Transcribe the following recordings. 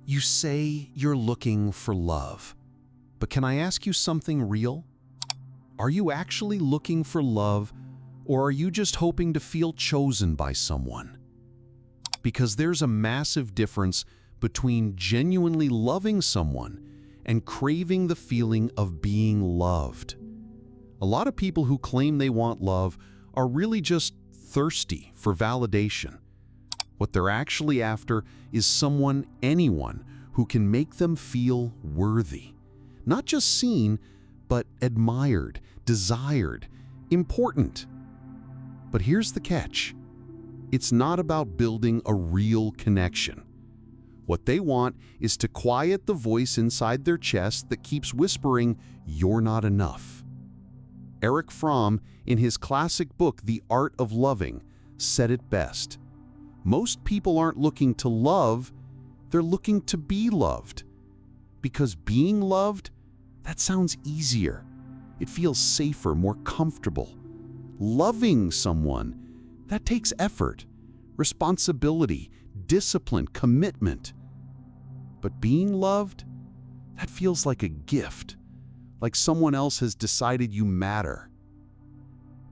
You say you're looking for love, but can I ask you something real? Are you actually looking for love, or are you just hoping to feel chosen by someone? Because there's a massive difference between genuinely loving someone and craving the feeling of being loved. A lot of people who claim they want love are really just thirsty for validation. What they're actually after is someone, anyone, who can make them feel worthy. Not just seen, but admired, desired, important. But here's the catch. It's not about building a real connection. What they want is to quiet the voice inside their chest that keeps whispering, "You're not enough." Erich Fromm, in his classic book, The Art of Loving, said it best. Most people aren't looking to love, they're looking to be loved. Because being loved, that sounds easier. It feels safer, more comfortable. Loving someone, that takes effort, responsibility, discipline, commitment. But being loved, that feels like a gift, like someone else has decided you matter.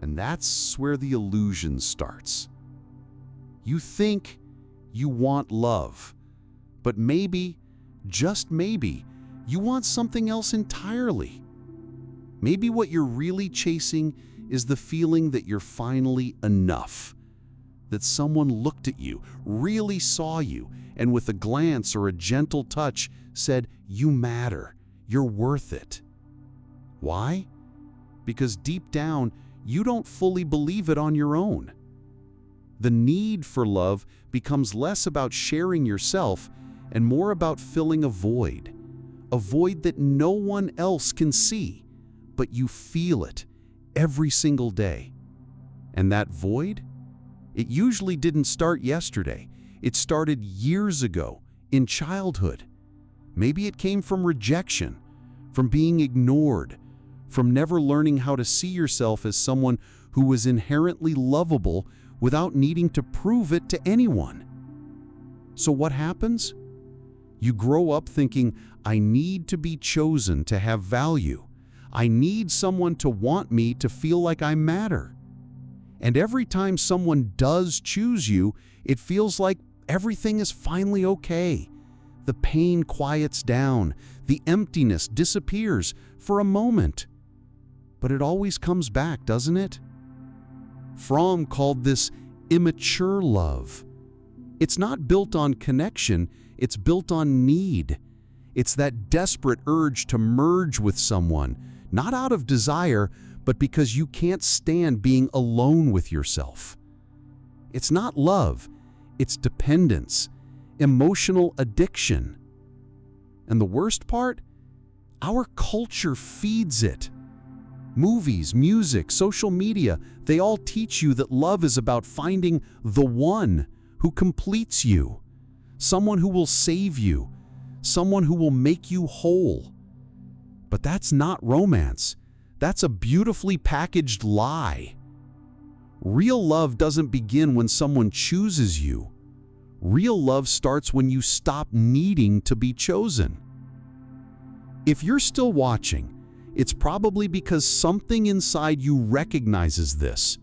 And that's where the illusion starts. You think you want love, but maybe, just maybe, you want something else entirely. Maybe what you're really chasing is the feeling that you're finally enough, that someone looked at you, really saw you, and with a glance or a gentle touch said, "You matter, you're worth it." Why? Because deep down, you don't fully believe it on your own. The need for love becomes less about sharing yourself and more about filling a void that no one else can see, but you feel it every single day. And that void? It usually didn't start yesterday. It started years ago, in childhood. Maybe it came from rejection, from being ignored, from never learning how to see yourself as someone who was inherently lovable without needing to prove it to anyone. So what happens? You grow up thinking, I need to be chosen to have value. I need someone to want me to feel like I matter. And every time someone does choose you, it feels like everything is finally okay. The pain quiets down, the emptiness disappears for a moment. But it always comes back, doesn't it? Fromm called this immature love. It's not built on connection, it's built on need. It's that desperate urge to merge with someone, not out of desire, but because you can't stand being alone with yourself. It's not love, it's dependence, emotional addiction. And the worst part? Our culture feeds it. Movies, music, social media, they all teach you that love is about finding the one who completes you, someone who will save you, someone who will make you whole. But that's not romance. That's a beautifully packaged lie. Real love doesn't begin when someone chooses you. Real love starts when you stop needing to be chosen. If you're still watching, it's probably because something inside you recognizes this.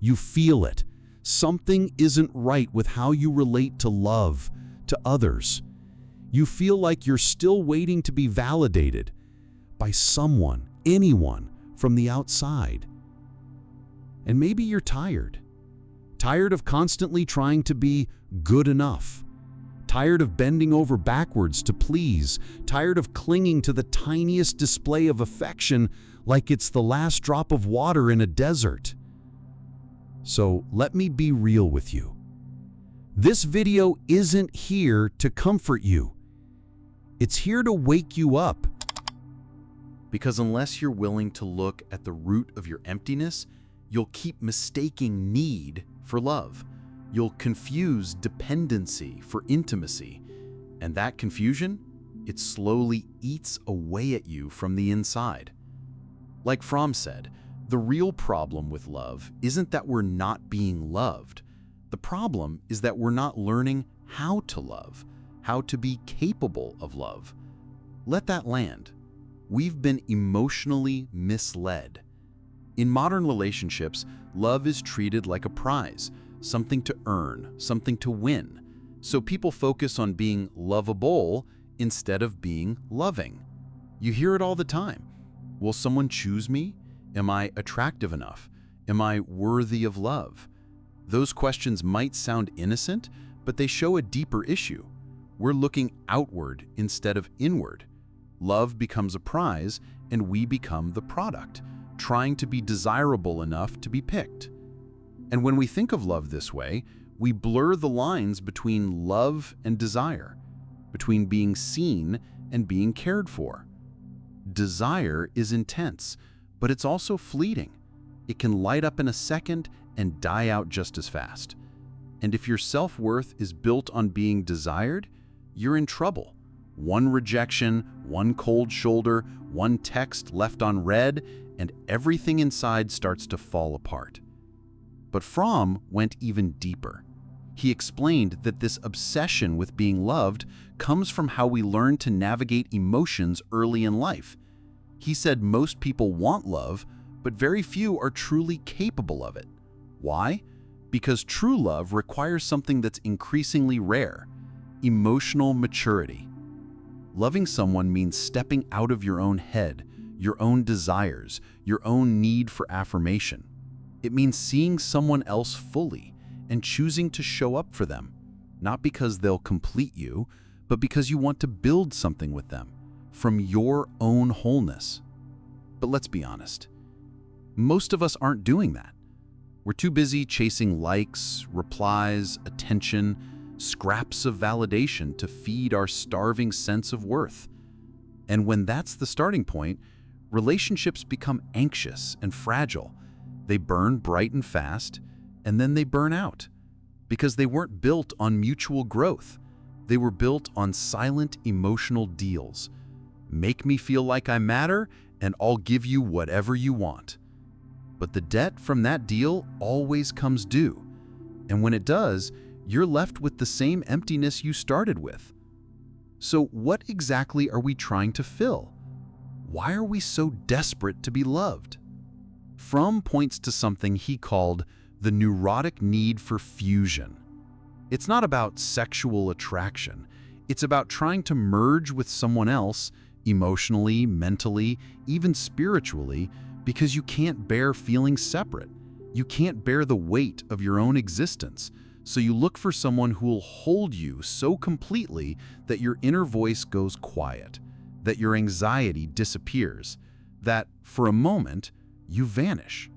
You feel it. Something isn't right with how you relate to love, to others. You feel like you're still waiting to be validated by someone, anyone, from the outside. And maybe you're tired. Tired of constantly trying to be good enough. Tired of bending over backwards to please, tired of clinging to the tiniest display of affection like it's the last drop of water in a desert. So let me be real with you. This video isn't here to comfort you. It's here to wake you up. Because unless you're willing to look at the root of your emptiness, you'll keep mistaking need for love. You'll confuse dependency for intimacy, and that confusion, it slowly eats away at you from the inside. Like Fromm said, the real problem with love isn't that we're not being loved. The problem is that we're not learning how to love, how to be capable of love. Let that land. We've been emotionally misled. In modern relationships, love is treated like a prize, something to earn, something to win. So people focus on being lovable instead of being loving. You hear it all the time. Will someone choose me? Am I attractive enough? Am I worthy of love? Those questions might sound innocent, but they show a deeper issue. We're looking outward instead of inward. Love becomes a prize, and we become the product, trying to be desirable enough to be picked. And when we think of love this way, we blur the lines between love and desire, between being seen and being cared for. Desire is intense, but it's also fleeting. It can light up in a second and die out just as fast. And if your self-worth is built on being desired, you're in trouble. One rejection, one cold shoulder, one text left unread, and everything inside starts to fall apart. But Fromm went even deeper. He explained that this obsession with being loved comes from how we learn to navigate emotions early in life. He said most people want love, but very few are truly capable of it. Why? Because true love requires something that's increasingly rare: emotional maturity. Loving someone means stepping out of your own head, your own desires, your own need for affirmation. It means seeing someone else fully and choosing to show up for them, not because they'll complete you, but because you want to build something with them, from your own wholeness. But let's be honest, most of us aren't doing that. We're too busy chasing likes, replies, attention, scraps of validation to feed our starving sense of worth. And when that's the starting point, relationships become anxious and fragile. They burn bright and fast, and then they burn out, because they weren't built on mutual growth. They were built on silent emotional deals. Make me feel like I matter, and I'll give you whatever you want. But the debt from that deal always comes due. And when it does, you're left with the same emptiness you started with. So what exactly are we trying to fill? Why are we so desperate to be loved? Fromm points to something he called the neurotic need for fusion. It's not about sexual attraction. It's about trying to merge with someone else emotionally, mentally, even spiritually, because you can't bear feeling separate. You can't bear the weight of your own existence. So you look for someone who will hold you so completely that your inner voice goes quiet, that your anxiety disappears, that for a moment you vanish.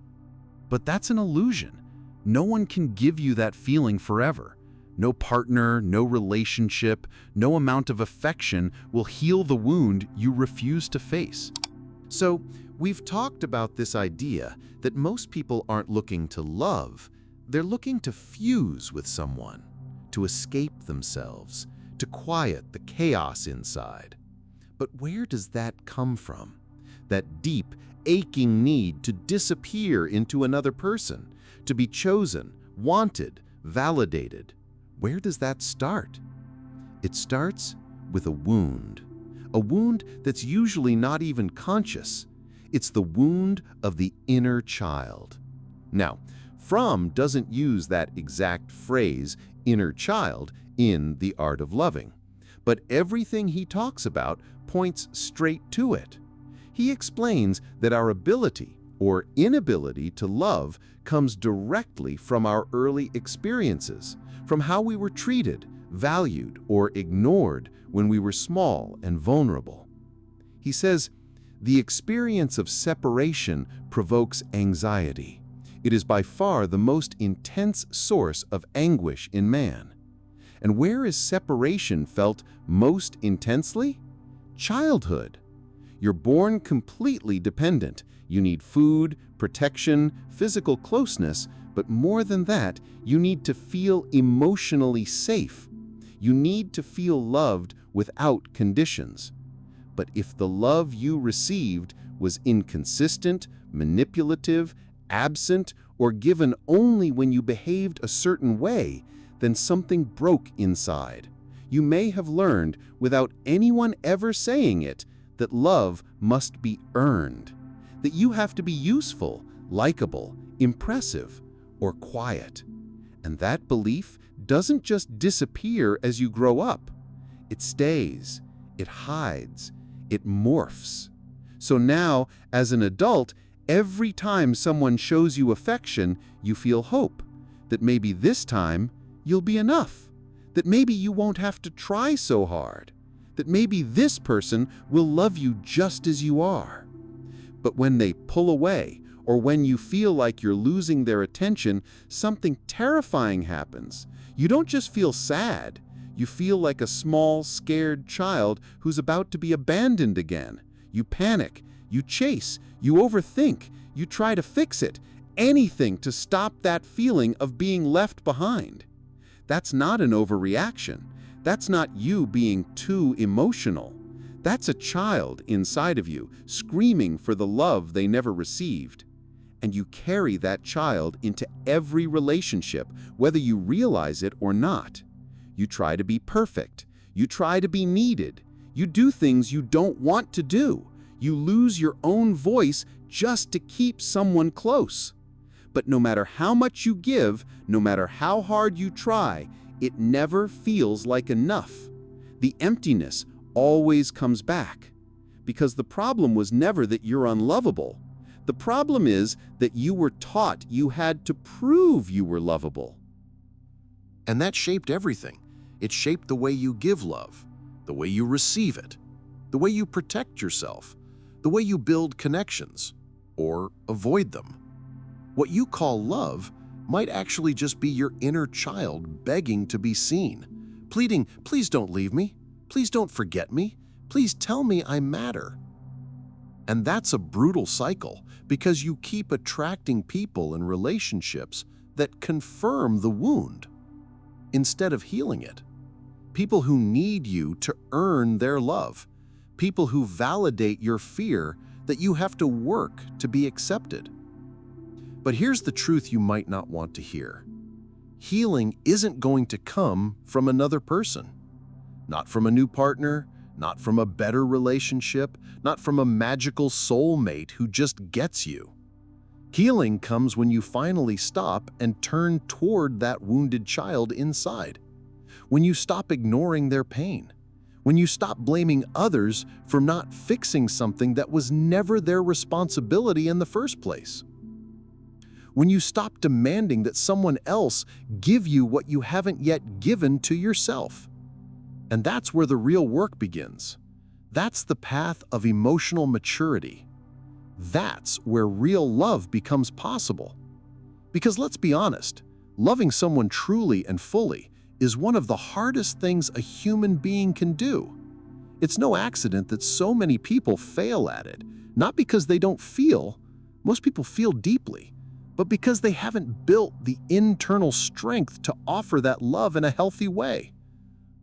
But that's an illusion. No one can give you that feeling forever. No partner, no relationship, no amount of affection will heal the wound you refuse to face. So, we've talked about this idea that most people aren't looking to love, they're looking to fuse with someone, to escape themselves, to quiet the chaos inside. But where does that come from? That deep, aching need to disappear into another person, to be chosen, wanted, validated. Where does that start? It starts with a wound that's usually not even conscious. It's the wound of the inner child. Now, Fromm doesn't use that exact phrase, inner child, in The Art of Loving, but everything he talks about points straight to it. He explains that our ability or inability to love comes directly from our early experiences, from how we were treated, valued, or ignored when we were small and vulnerable. He says, the experience of separation provokes anxiety. It is by far the most intense source of anguish in man. And where is separation felt most intensely? Childhood. You're born completely dependent. You need food, protection, physical closeness, but more than that, you need to feel emotionally safe. You need to feel loved without conditions. But if the love you received was inconsistent, manipulative, absent, or given only when you behaved a certain way, then something broke inside. You may have learned, without anyone ever saying it, that love must be earned, that you have to be useful, likable, impressive, or quiet. And that belief doesn't just disappear as you grow up. It stays, it hides, it morphs. So now, as an adult, every time someone shows you affection, you feel hope, that maybe this time you'll be enough, that maybe you won't have to try so hard, that maybe this person will love you just as you are. But when they pull away, or when you feel like you're losing their attention, something terrifying happens. You don't just feel sad. You feel like a small, scared child who's about to be abandoned again. You panic, you chase, you overthink, you try to fix it, anything to stop that feeling of being left behind. That's not an overreaction. That's not you being too emotional. That's a child inside of you screaming for the love they never received. And you carry that child into every relationship, whether you realize it or not. You try to be perfect. You try to be needed. You do things you don't want to do. You lose your own voice just to keep someone close. But no matter how much you give, no matter how hard you try, it never feels like enough. The emptiness always comes back. Because the problem was never that you're unlovable. The problem is that you were taught you had to prove you were lovable. And that shaped everything. It shaped the way you give love, the way you receive it, the way you protect yourself, the way you build connections, or avoid them. What you call love might actually just be your inner child begging to be seen, pleading, "Please don't leave me. Please don't forget me. Please tell me I matter." And that's a brutal cycle because you keep attracting people and relationships that confirm the wound instead of healing it. People who need you to earn their love. People who validate your fear that you have to work to be accepted. But here's the truth you might not want to hear. Healing isn't going to come from another person. Not from a new partner, not from a better relationship, not from a magical soulmate who just gets you. Healing comes when you finally stop and turn toward that wounded child inside. When you stop ignoring their pain. When you stop blaming others for not fixing something that was never their responsibility in the first place. When you stop demanding that someone else give you what you haven't yet given to yourself. And that's where the real work begins. That's the path of emotional maturity. That's where real love becomes possible. Because let's be honest, loving someone truly and fully is one of the hardest things a human being can do. It's no accident that so many people fail at it, not because they don't feel, most people feel deeply, but because they haven't built the internal strength to offer that love in a healthy way.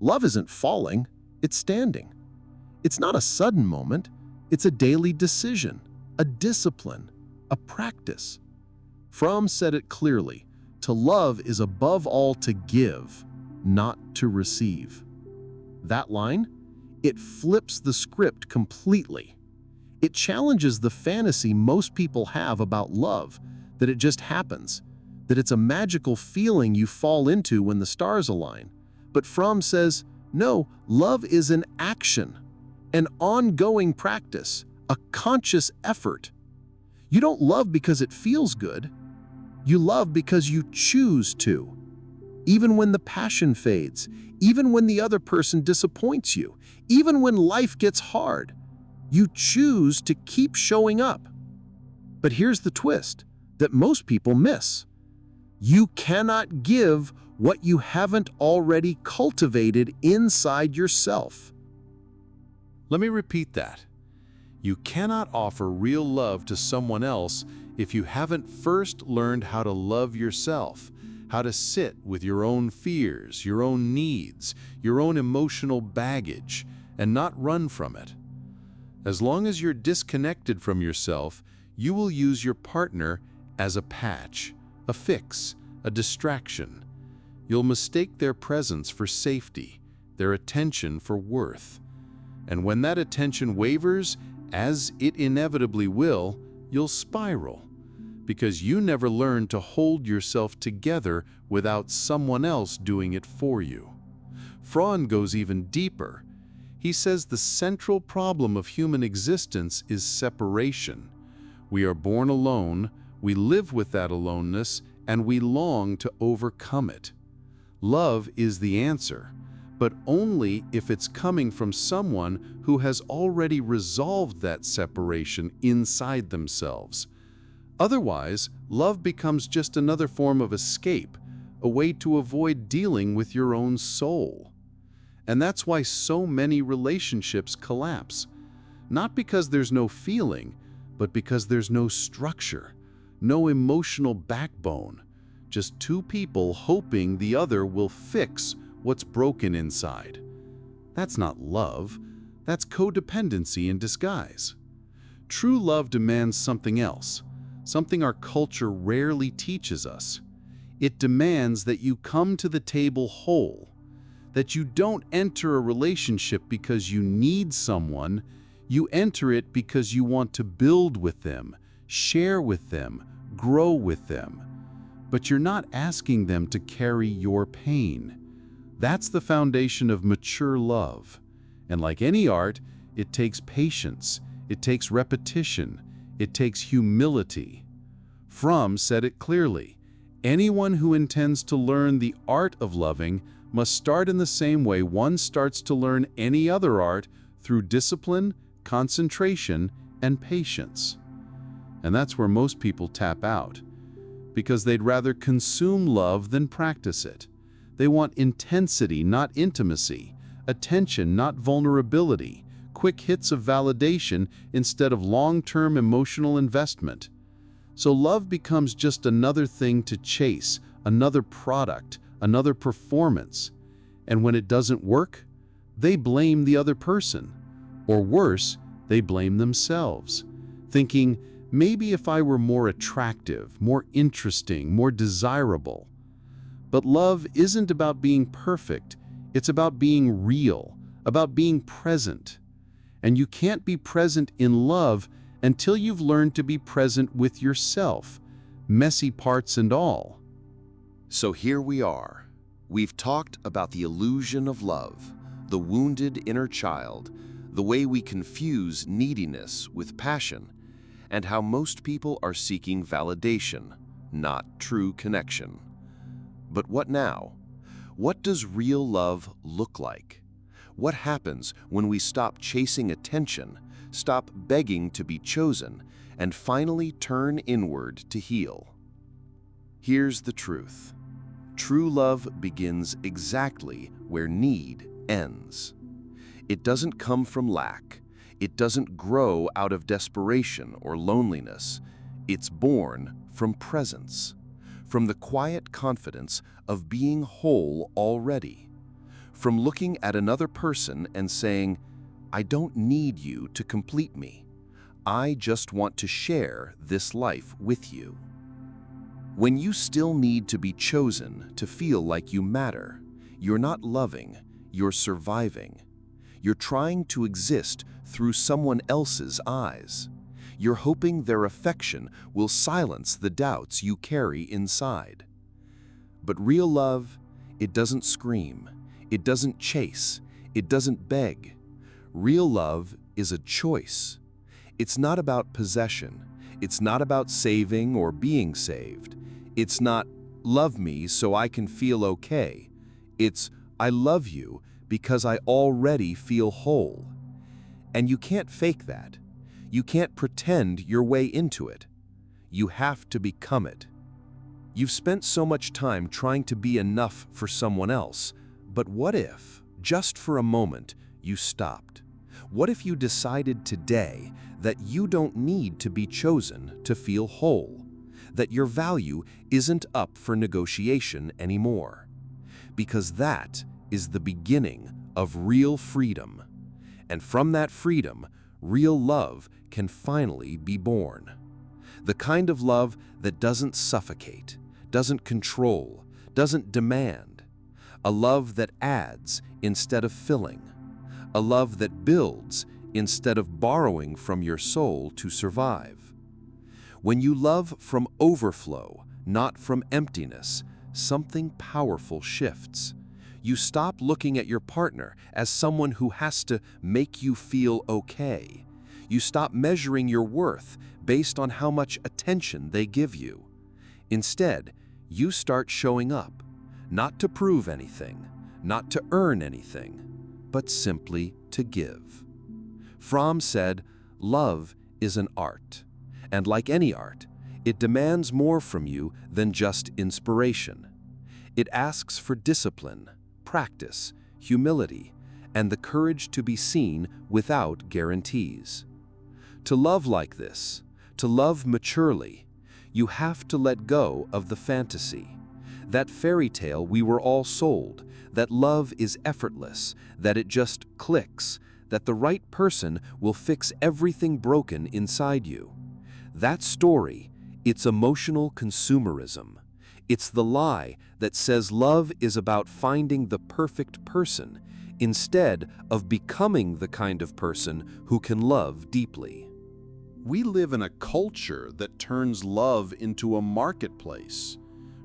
Love isn't falling, it's standing. It's not a sudden moment, it's a daily decision, a discipline, a practice. Fromm said it clearly, to love is above all to give, not to receive. That line, it flips the script completely. It challenges the fantasy most people have about love, that it just happens, that it's a magical feeling you fall into when the stars align. But Fromm says, no, love is an action, an ongoing practice, a conscious effort. You don't love because it feels good. You love because you choose to. Even when the passion fades, even when the other person disappoints you, even when life gets hard, you choose to keep showing up. But here's the twist that most people miss. You cannot give what you haven't already cultivated inside yourself. Let me repeat that. You cannot offer real love to someone else if you haven't first learned how to love yourself, how to sit with your own fears, your own needs, your own emotional baggage, and not run from it. As long as you're disconnected from yourself, you will use your partner as a patch, a fix, a distraction. You'll mistake their presence for safety, their attention for worth. And when that attention wavers, as it inevitably will, you'll spiral, because you never learn to hold yourself together without someone else doing it for you. Freud goes even deeper. He says the central problem of human existence is separation. We are born alone, we live with that aloneness, and we long to overcome it. Love is the answer, but only if it's coming from someone who has already resolved that separation inside themselves. Otherwise, love becomes just another form of escape, a way to avoid dealing with your own soul. And that's why so many relationships collapse. Not because there's no feeling, but because there's no structure, no emotional backbone. Just two people hoping the other will fix what's broken inside. That's not love. That's codependency in disguise. True love demands something else, something our culture rarely teaches us. It demands that you come to the table whole, that you don't enter a relationship because you need someone. You enter it because you want to build with them, share with them, grow with them. But you're not asking them to carry your pain. That's the foundation of mature love. And like any art, it takes patience, it takes repetition, it takes humility. Fromm said it clearly. Anyone who intends to learn the art of loving must start in the same way one starts to learn any other art, through discipline, concentration, and patience. And that's where most people tap out, because they'd rather consume love than practice it. They want intensity, not intimacy, attention, not vulnerability, quick hits of validation instead of long-term emotional investment. So love becomes just another thing to chase, another product, another performance. And when it doesn't work, they blame the other person. Or worse, they blame themselves, thinking, maybe if I were more attractive, more interesting, more desirable. But love isn't about being perfect, it's about being real, about being present. And you can't be present in love until you've learned to be present with yourself, messy parts and all. So here we are. We've talked about the illusion of love, the wounded inner child, the way we confuse neediness with passion, and how most people are seeking validation, not true connection. But what now? What does real love look like? What happens when we stop chasing attention, stop begging to be chosen, and finally turn inward to heal? Here's the truth. True love begins exactly where need ends. It doesn't come from lack. It doesn't grow out of desperation or loneliness. It's born from presence, from the quiet confidence of being whole already, from looking at another person and saying, I don't need you to complete me. I just want to share this life with you. When you still need to be chosen to feel like you matter, you're not loving, you're surviving. You're trying to exist through someone else's eyes. You're hoping their affection will silence the doubts you carry inside. But real love, it doesn't scream, it doesn't chase, it doesn't beg. Real love is a choice. It's not about possession. It's not about saving or being saved. It's not, love me so I can feel okay. It's, I love you because I already feel whole. And you can't fake that. You can't pretend your way into it. You have to become it. You've spent so much time trying to be enough for someone else, but what if, just for a moment, you stopped? What if you decided today that you don't need to be chosen to feel whole, that your value isn't up for negotiation anymore? Because that is the beginning of real freedom. And from that freedom, real love can finally be born. The kind of love that doesn't suffocate, doesn't control, doesn't demand. a love that adds instead of filling, a love that builds instead of borrowing from your soul to survive. When you love from overflow, not from emptiness, something powerful shifts. You stop looking at your partner as someone who has to make you feel okay. You stop measuring your worth based on how much attention they give you. Instead, you start showing up, not to prove anything, not to earn anything, but simply to give. Fromm said, "Love is an art, and like any art, it demands more from you than just inspiration. It asks for discipline, practice, humility, and the courage to be seen without guarantees. To love like this, to love maturely, you have to let go of the fantasy, that fairy tale we were all sold, that love is effortless, that it just clicks, that the right person will fix everything broken inside you. That story, it's emotional consumerism. It's the lie that says love is about finding the perfect person instead of becoming the kind of person who can love deeply." We live in a culture that turns love into a marketplace.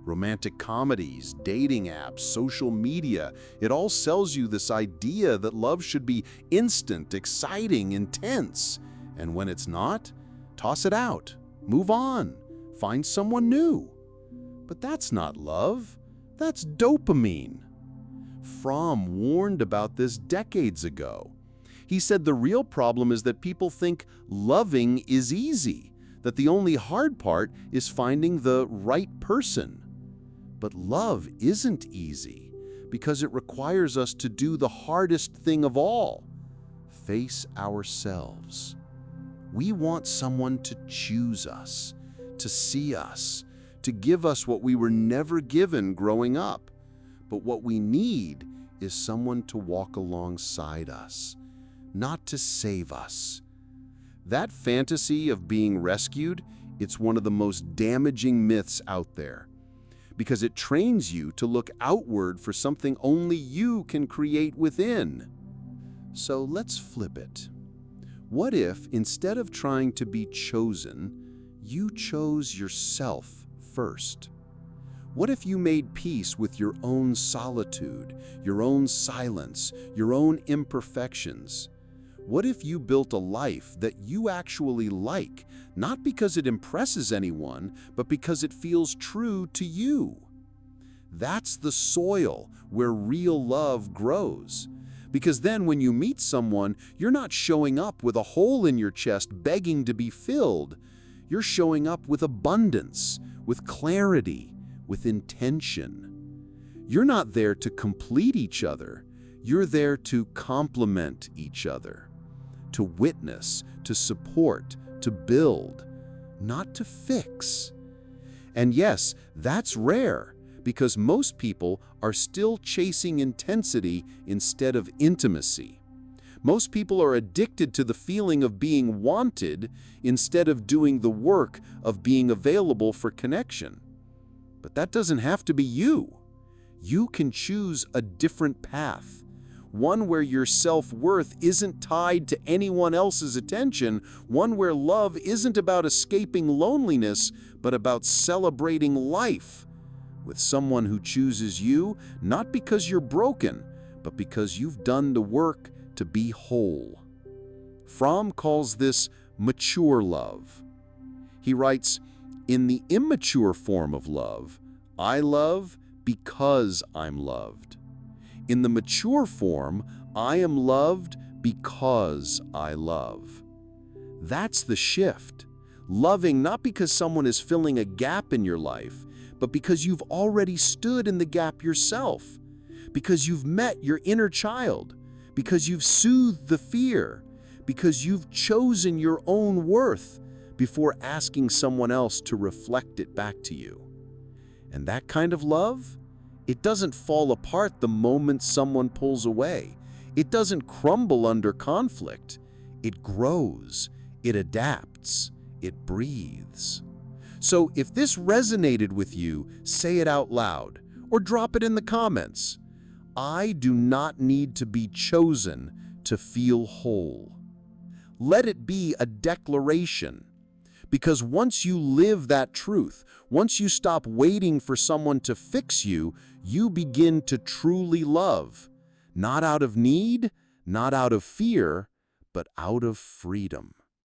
Romantic comedies, dating apps, social media, it all sells you this idea that love should be instant, exciting, intense. And when it's not, toss it out, move on, find someone new. But that's not love, that's dopamine. Fromm warned about this decades ago. He said the real problem is that people think loving is easy, that the only hard part is finding the right person. But love isn't easy because it requires us to do the hardest thing of all, face ourselves. We want someone to choose us, to see us, to give us what we were never given growing up. But what we need is someone to walk alongside us, not to save us. That fantasy of being rescued, it's one of the most damaging myths out there, because it trains you to look outward for something only you can create within. So let's flip it. What if, instead of trying to be chosen, you chose yourself first? What if you made peace with your own solitude, your own silence, your own imperfections? What if you built a life that you actually like, not because it impresses anyone, but because it feels true to you? That's the soil where real love grows. Because then when you meet someone, you're not showing up with a hole in your chest begging to be filled. You're showing up with abundance, with clarity, with intention. You're not there to complete each other. You're there to complement each other, to witness, to support, to build, not to fix. And yes, that's rare, because most people are still chasing intensity instead of intimacy. Most people are addicted to the feeling of being wanted instead of doing the work of being available for connection. But that doesn't have to be you. You can choose a different path, one where your self-worth isn't tied to anyone else's attention, one where love isn't about escaping loneliness, but about celebrating life, with someone who chooses you not because you're broken, but because you've done the work to be whole. Fromm calls this mature love. He writes, "In the immature form of love, I love because I'm loved. In the mature form, I am loved because I love." That's the shift. Loving not because someone is filling a gap in your life, but because you've already stood in the gap yourself, because you've met your inner child, because you've soothed the fear, because you've chosen your own worth before asking someone else to reflect it back to you. And that kind of love, it doesn't fall apart the moment someone pulls away. It doesn't crumble under conflict. It grows, it adapts, it breathes. So if this resonated with you, say it out loud or drop it in the comments. I do not need to be chosen to feel whole. Let it be a declaration. Because once you live that truth, once you stop waiting for someone to fix you, you begin to truly love. Not out of need, not out of fear, but out of freedom.